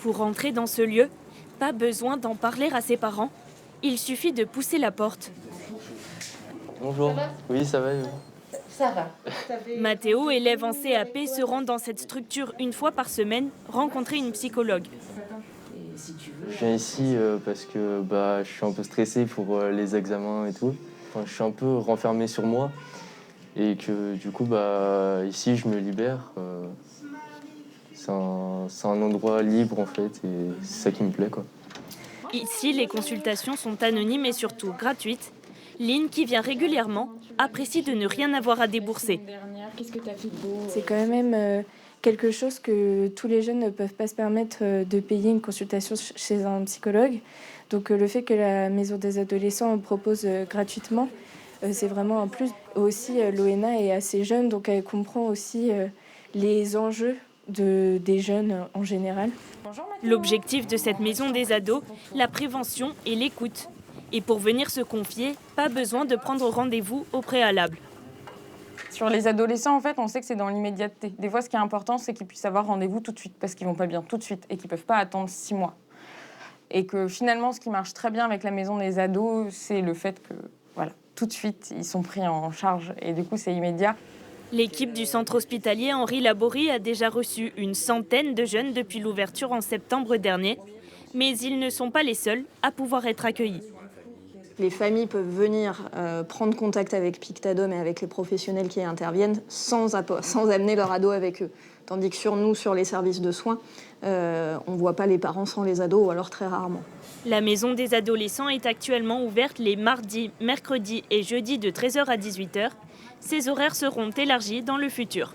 Pour entrer dans ce lieu, pas besoin d'en parler à ses parents. Il suffit de pousser la porte. Bonjour. Ça va ? Oui, ça va. Et vous ? Ça va. Mathéo, élève en CAP, se rend dans cette structure une fois par semaine, rencontrer une psychologue. Je viens ici parce que je suis un peu stressé pour les examens et tout. Enfin, je suis un peu renfermé sur moi et que du coup, ici, je me libère. C'est un endroit libre en fait et c'est ça qui me plaît, quoi. Ici, les consultations sont anonymes et surtout gratuites. Lynn, qui vient régulièrement, apprécie de ne rien avoir à débourser. C'est quand même quelque chose que tous les jeunes ne peuvent pas se permettre de payer une consultation chez un psychologue. Donc le fait que la Maison des adolescents en propose gratuitement, c'est vraiment un plus. Aussi, l'ONA est assez jeune, donc elle comprend aussi les enjeux des jeunes en général. L'objectif de cette maison des ados, la prévention et l'écoute. Et pour venir se confier, pas besoin de prendre rendez-vous au préalable. Sur les adolescents, en fait, on sait que c'est dans l'immédiateté. Des fois, ce qui est important, c'est qu'ils puissent avoir rendez-vous tout de suite, parce qu'ils vont pas bien tout de suite et qu'ils peuvent pas attendre 6 mois. Et que finalement, ce qui marche très bien avec la maison des ados, c'est le fait que, tout de suite, ils sont pris en charge et du coup, c'est immédiat. L'équipe du centre hospitalier Henri Laborie a déjà reçu une centaine de jeunes depuis l'ouverture en septembre dernier. Mais ils ne sont pas les seuls à pouvoir être accueillis. Les familles peuvent venir prendre contact avec Pictadom et avec les professionnels qui y interviennent sans amener leur ado avec eux. Tandis que sur les services de soins, on ne voit pas les parents sans les ados ou alors très rarement. La maison des adolescents est actuellement ouverte les mardis, mercredis et jeudis de 13h à 18h. Ces horaires seront élargis dans le futur.